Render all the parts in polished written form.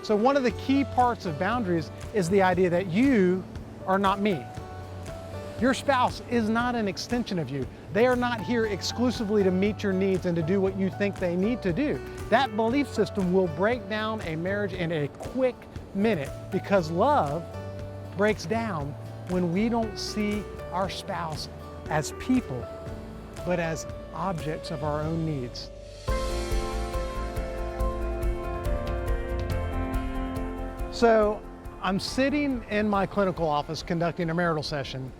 So one of the key parts of boundaries is the idea that you are not me. Your spouse is not an extension of you. They are not here exclusively to meet your needs and to do what you think they need to do. That belief system will break down a marriage in a quick minute, because love breaks down when we don't see our spouse as people, but as objects of our own needs. So I'm sitting in my clinical office conducting a marital session,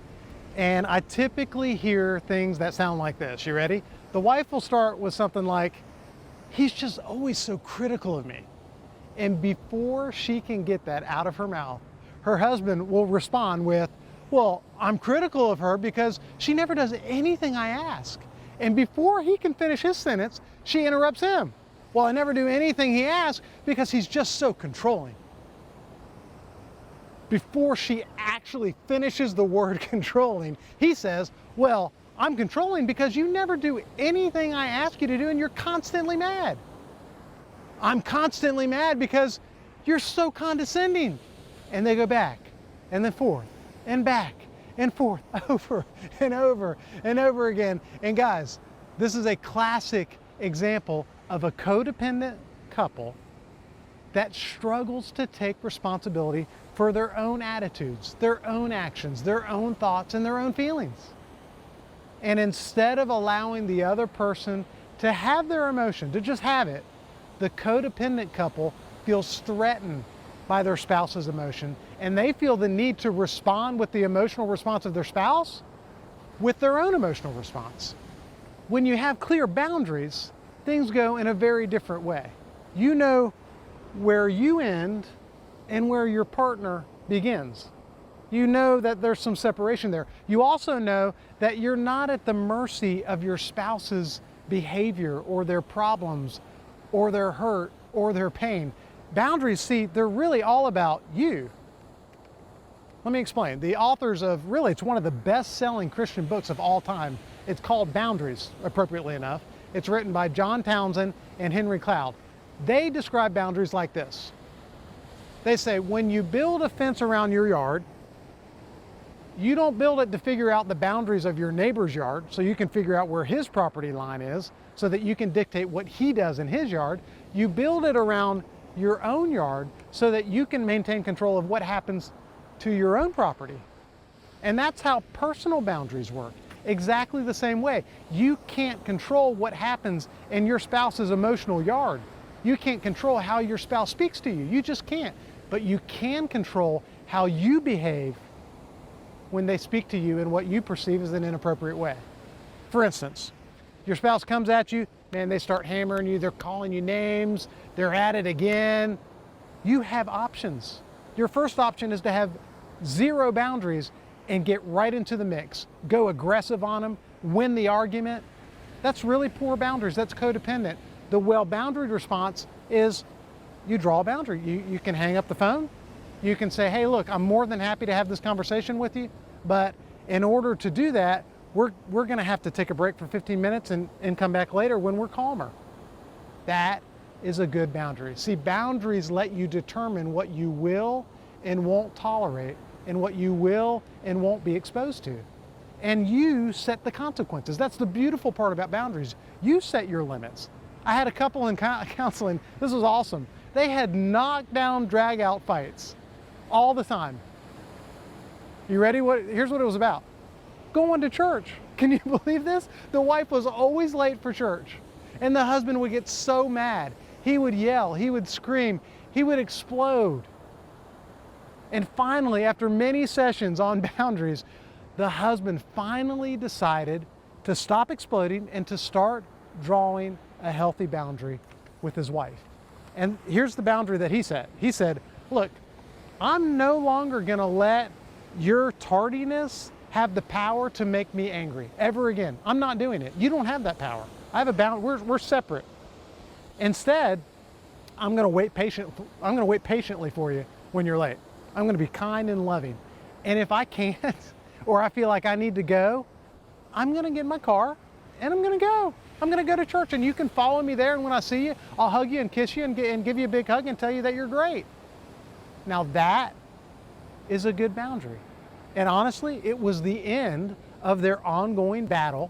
and I typically hear things that sound like this. You ready? The wife will start with something like, "He's just always so critical of me." And before she can get that out of her mouth, her husband will respond with, "Well, I'm critical of her because she never does anything I ask." And before he can finish his sentence, she interrupts him. "Well, I never do anything he asks because he's just so controlling." Before she actually finishes the word controlling, he says, "Well, I'm controlling because you never do anything I ask you to do and you're constantly mad. I'm constantly mad because you're so condescending." And they go back and then forth and back and forth over and over and over again. And guys, this is a classic example of a codependent couple that struggles to take responsibility for their own attitudes, their own actions, their own thoughts, and their own feelings. And instead of allowing the other person to have their emotion, to just have it, the codependent couple feels threatened by their spouse's emotion, and they feel the need to respond with the emotional response of their spouse with their own emotional response. When you have clear boundaries, things go in a very different way. You know where you end and where your partner begins. You know that there's some separation there. You also know that you're not at the mercy of your spouse's behavior or their problems or their hurt or their pain. Boundaries, see, they're really all about you. Let me explain. The authors of, really, it's one of the best-selling Christian books of all time. It's called Boundaries, appropriately enough. It's written by John Townsend and Henry Cloud. They describe boundaries like this. They say, when you build a fence around your yard, you don't build it to figure out the boundaries of your neighbor's yard so you can figure out where his property line is so that you can dictate what he does in his yard. You build it around your own yard so that you can maintain control of what happens to your own property. And that's how personal boundaries work. Exactly the same way. You can't control what happens in your spouse's emotional yard. You can't control how your spouse speaks to you. You just can't. But you can control how you behave when they speak to you in what you perceive as an inappropriate way. For instance, your spouse comes at you, man, they start hammering you, they're calling you names, they're at it again. You have options. Your first option is to have zero boundaries and get right into the mix. Go aggressive on them, win the argument. That's really poor boundaries. That's codependent. The well-boundaried response is you draw a boundary. You can hang up the phone. You can say, "Hey, look, I'm more than happy to have this conversation with you, but in order to do that, we're going to have to take a break for 15 minutes and come back later when we're calmer." That is a good boundary. See, boundaries let you determine what you will and won't tolerate and what you will and won't be exposed to. And you set the consequences. That's the beautiful part about boundaries. You set your limits. I had a couple in counseling. This was awesome. They had knockdown, drag-out fights all the time. You ready? Here's what it was about. Going to church. Can you believe this? The wife was always late for church, and the husband would get so mad. He would yell, he would scream, he would explode. And finally, after many sessions on boundaries, the husband finally decided to stop exploding and to start drawing a healthy boundary with his wife. And here's the boundary that he set. He said, "Look, I'm no longer going to let your tardiness have the power to make me angry ever again. I'm not doing it. You don't have that power. I have a boundary. We're separate. Instead, I'm going to wait patiently for you when you're late. I'm going to be kind and loving. And if I can't, or I feel like I need to go, I'm going to get in my car and I'm going to go. I'm going to go to church and you can follow me there, and when I see you, I'll hug you and kiss you and give you a big hug and tell you that you're great. Now that is a good boundary. And honestly, it was the end of their ongoing battle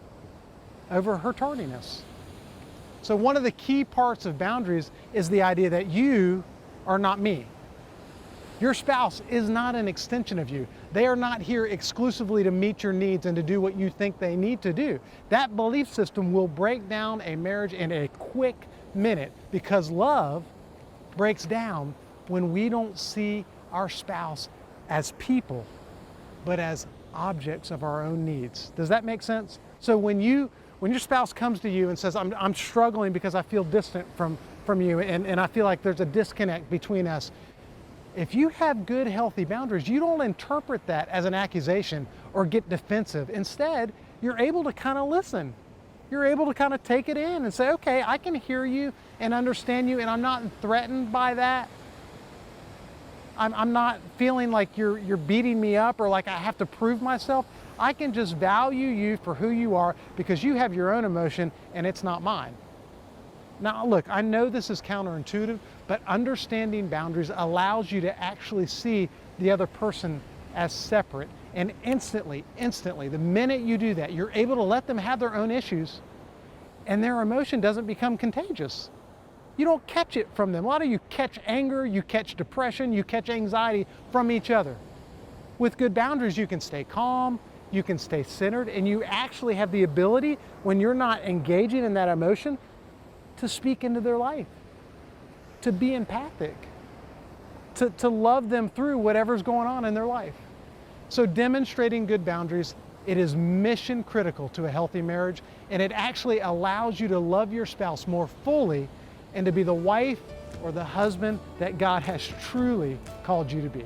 over her tardiness. So one of the key parts of boundaries is the idea that you are not me. Your spouse is not an extension of you. They are not here exclusively to meet your needs and to do what you think they need to do. That belief system will break down a marriage in a quick minute, because love breaks down when we don't see our spouse as people, but as objects of our own needs. Does that make sense? So when your spouse comes to you and says, I'm struggling because I feel distant from you, and I feel like there's a disconnect between us, if you have good, healthy boundaries, you don't interpret that as an accusation or get defensive. Instead, you're able to kind of listen. You're able to kind of take it in and say, okay, I can hear you and understand you, and I'm not threatened by that. I'm not feeling like you're beating me up or like I have to prove myself. I can just value you for who you are because you have your own emotion and it's not mine. Now, look, I know this is counterintuitive, but understanding boundaries allows you to actually see the other person as separate. And instantly, the minute you do that, you're able to let them have their own issues, and their emotion doesn't become contagious. You don't catch it from them. A lot of you catch anger, you catch depression, you catch anxiety from each other. With good boundaries, you can stay calm, you can stay centered, and you actually have the ability, when you're not engaging in that emotion, to speak into their life, to be empathic, to love them through whatever's going on in their life. So demonstrating good boundaries, it is mission critical to a healthy marriage, and it actually allows you to love your spouse more fully and to be the wife or the husband that God has truly called you to be.